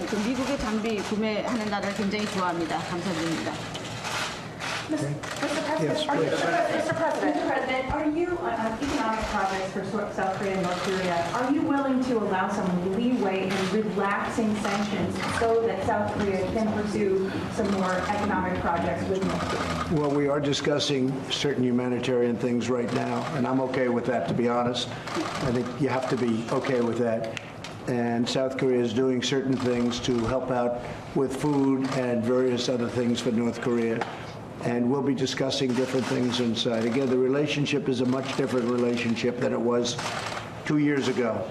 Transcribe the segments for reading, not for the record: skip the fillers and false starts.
그 미국의 장비 구매하는 나라를 굉장히 좋아합니다. 감사드립니다. Mr. President, are you, on economic projects for South Korea and North Korea, are you willing to allow some leeway in relaxing sanctions so that South Korea can pursue some more economic projects with North Korea? Well, we are discussing certain humanitarian things right now, and I'm okay with that, to be honest. I think you have to be okay with that. And South Korea is doing certain things to help out with food and various other things for North Korea. And we'll be discussing different things inside. Again, the relationship is a much different relationship than it was 2 years ago.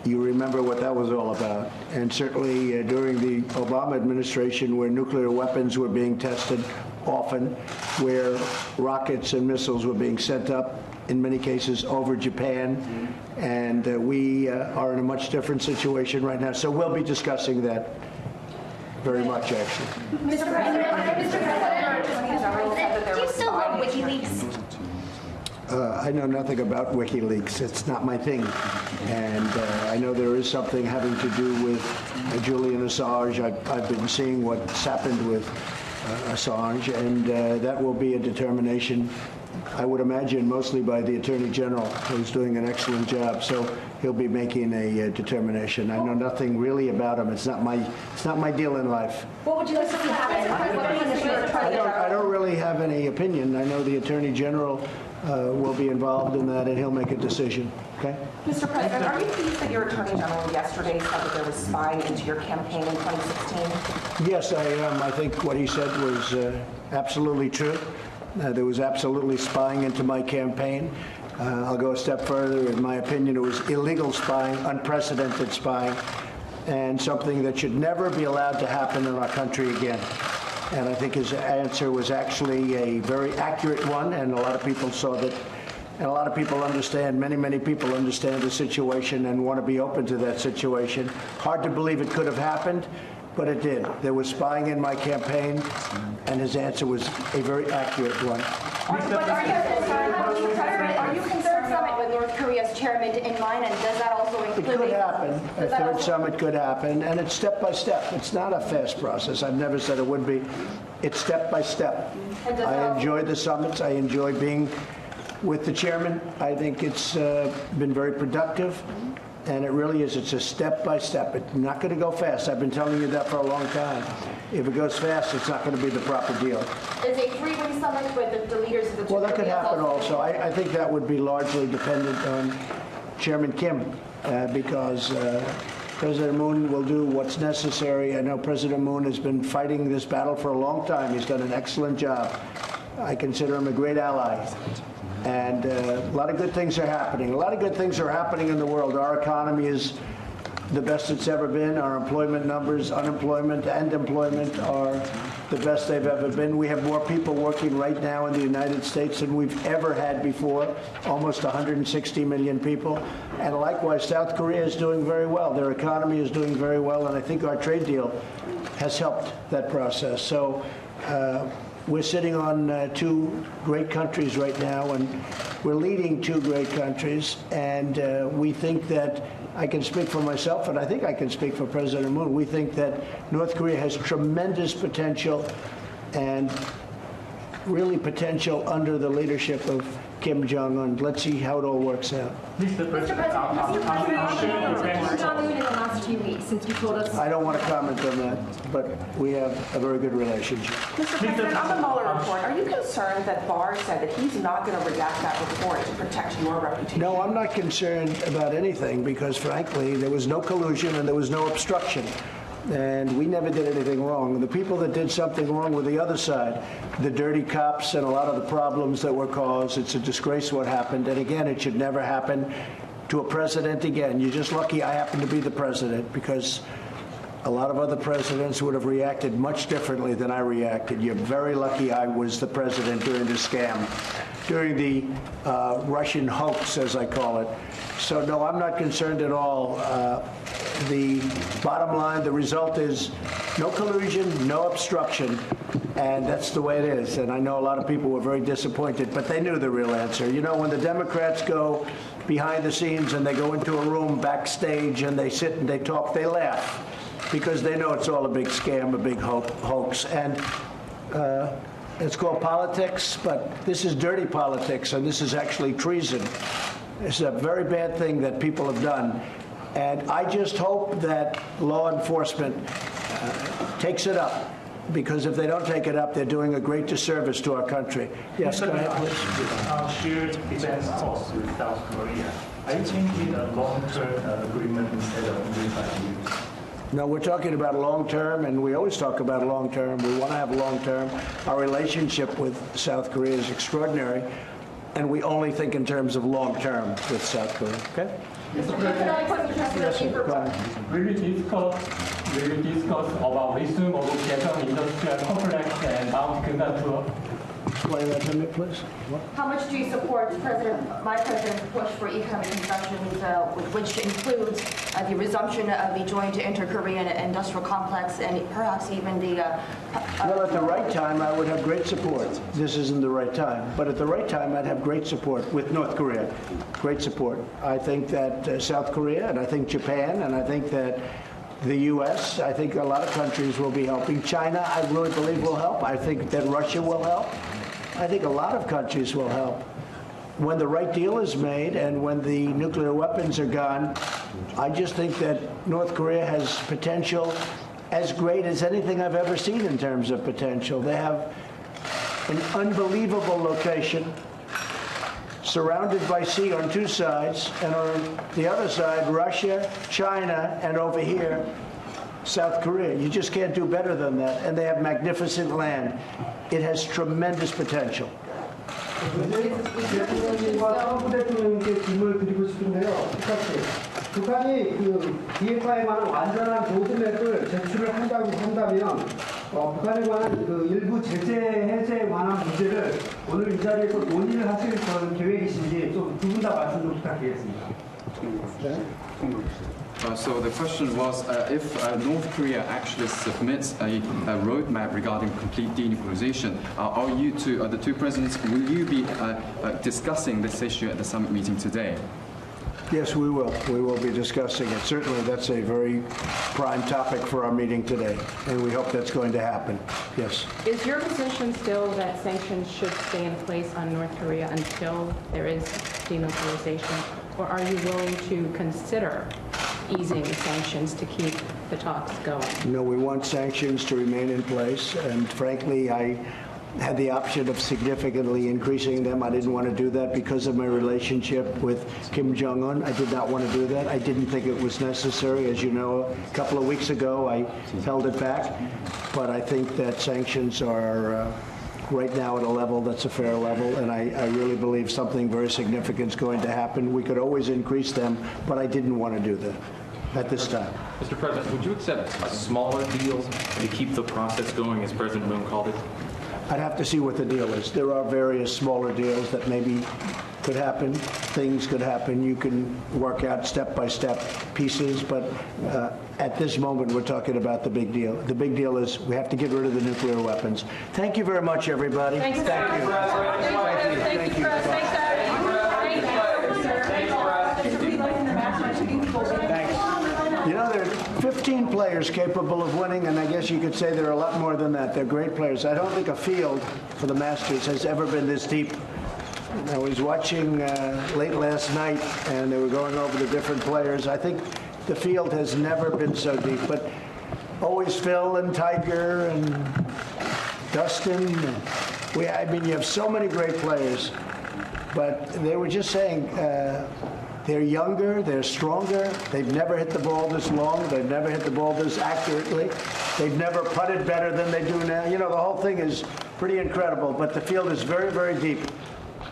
You remember what that was all about. And certainly during the Obama administration, where nuclear weapons were being tested often, where rockets and missiles were being sent up, in many cases over Japan, and we are in a much different situation right now. So we'll be discussing that very much, actually. Mr. President, do you still love WikiLeaks? I know nothing about WikiLeaks. It's not my thing. And I know there is something having to do with Julian Assange. I've been seeing what's happened with Assange, and that will be a determination, I would imagine, mostly by the Attorney General, who's doing an excellent job. So he'll be making a determination. I know nothing really about him. It's not my deal in life. What would you like to see happen? I don't really have any opinion. I know the Attorney General will be involved in that, and he'll make a decision. Okay? Mr. President, are you pleased that your Attorney General yesterday said that there was spying into your campaign in 2016? Yes, I am. I think what he said was absolutely true. There was absolutely spying into my campaign. I'll go a step further. In my opinion, it was illegal spying, unprecedented spying, and something that should never be allowed to happen in our country again. And I think his answer was actually a very accurate one, and a lot of people saw that. And a lot of people understand, many people understand the situation and want to be open to that situation. Hard to believe it could have happened, but it did. There was spying in my campaign, and his answer was a very accurate one. Are you concerned summit with North Korea's chairman in mind, and does that also include? It could happen. A third summit could happen, and it's step by step. It's not a fast process. I've never said it would be. It's step by step. I enjoy the summits. I enjoy being with the chairman. I think it's been very productive. And it really is. It's a step by step. It's not going to go fast. I've been telling you that for a long time. If it goes fast, it's not going to be the proper deal. Is a three-way summit with the leaders of the two? Well, that could happen also. I think that would be largely dependent on Chairman Kim, because President Moon will do what's necessary. I know President Moon has been fighting this battle for a long time. He's done an excellent job. I consider him a great ally. And a lot of good things are happening. A lot of good things are happening in the world. Our economy is the best it's ever been. Our employment numbers, unemployment and employment, are the best they've ever been. We have more people working right now in the United States than we've ever had before, almost 160 million people. And likewise, South Korea is doing very well. Their economy is doing very well, and I think our trade deal has helped that process. So we're sitting on two great countries right now, and we're leading two great countries, and we think that, I can speak for myself, and I think I can speak for President Moon, we think that North Korea has tremendous potential, and really potential under the leadership of Kim Jong-un. Let's see how it all works out. Mr. President, Kim Jong-un in the last few weeks, since you told us. I don't want to comment on that, but we have a very good relationship. Mr. President, on the Mueller report, are you concerned that Barr said that he's not going to redact that report to protect your reputation? No, I'm not concerned about anything because, frankly, there was no collusion and there was no obstruction. And we never did anything wrong. The people that did something wrong were the other side, the dirty cops and a lot of the problems that were caused. It's a disgrace what happened. And again, it should never happen to a president again. You're just lucky I happen to be the president, because a lot of other presidents would have reacted much differently than I reacted. You're very lucky I was the president during the scam, during the Russian hoax, as I call it. So, no, I'm not concerned at all. The bottom line, the result is no collusion, no obstruction, and that's the way it is. And I know a lot of people were very disappointed, but they knew the real answer. You know, when the Democrats go behind the scenes and they go into a room backstage and they sit and they talk, they laugh. because they know it's all a big scam, a big hoax. And it's called politics, but this is dirty politics, and this is actually treason. It's a very bad thing that people have done. And I just hope that law enforcement takes it up, because if they don't take it up, they're doing a great disservice to our country. Yes, go ahead, please. Shared defense costs with South Korea. Are you thinking a long-term agreement instead of 5 years? No, we're talking about long-term, and we always talk about long-term. We want to have long-term. Our relationship with South Korea is extraordinary, and we only think in terms of long-term with South Korea. Okay? Yes, sir. Go ahead. Will you discuss about resume of Vietnam industrial complex and Mount Kunda? Explain that to me, please. What? How much do you support my president's push for economic constructions, which includes the resumption of the joint inter-Korean industrial complex and perhaps even the... Well, at the right time, I would have great support. This isn't the right time. But at the right time, I'd have great support with North Korea. Great support. I think that South Korea, and I think Japan, and I think that the U.S., I think a lot of countries will be helping. China, I really believe, will help. I think that Russia will help. I think a lot of countries will help. When the right deal is made and when the nuclear weapons are gone, I just think that North Korea has potential as great as anything I've ever seen in terms of potential. They have an unbelievable location, surrounded by sea on two sides, and on the other side, Russia, China, and over here, South Korea. You just can't do better than that. And they have magnificent land. It has tremendous potential. 대통령님과 트럼프 대통령님께 질문을 드리고 싶은데요. 똑같이 북한이 그 비핵화에 관한 완전한 로드맵을 제출을 한다고 한다면 북한에 관한 그 일부 제재 해제에 관한 문제를 오늘 이 자리에서 논의를 하실 그런 계획이신지 좀 두 분 다 말씀 좀 부탁드리겠습니다. So the question was, if North Korea actually submits a roadmap regarding complete denuclearization, are you two, the two presidents, will you be discussing this issue at the summit meeting today? Yes, we will. We will be discussing it. Certainly, that's a very prime topic for our meeting today, and we hope that's going to happen. Yes. Is your position still that sanctions should stay in place on North Korea until there is denuclearization, or are you willing to consider easing sanctions to keep the talks going? No, we want sanctions to remain in place, and frankly, I had the option of significantly increasing them. I didn't want to do that because of my relationship with Kim Jong-un. I did not want to do that. I didn't think it was necessary. As you know, a couple of weeks ago, I held it back. But I think that sanctions are right now at a level that's a fair level, and I really believe something very significant is going to happen. We could always increase them, but I didn't want to do that at this time. Mr. President, would you accept a smaller deal to keep the process going, as President Moon called it? I'd have to see what the deal is. There are various smaller deals that maybe could happen. Things could happen. You can work out step-by-step pieces, but at this moment, we're talking about the big deal. The big deal is we have to get rid of the nuclear weapons. Thank you very much, everybody. Thank you. Thank you. Thank you. You know, there are 15 players capable of winning, and I guess you could say there are a lot more than that. They're great players. I don't think a field for the Masters has ever been this deep. I was watching late last night, and they were going over the different players. I think the field has never been so deep, but always Phil and Tiger and Dustin. I mean, you have so many great players, but they were just saying they're younger, they're stronger, they've never hit the ball this long, they've never hit the ball this accurately, they've never putted better than they do now. You know, the whole thing is pretty incredible, but the field is very, very deep.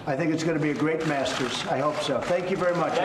I think it's going to be a great Masters. I hope so. Thank you very much.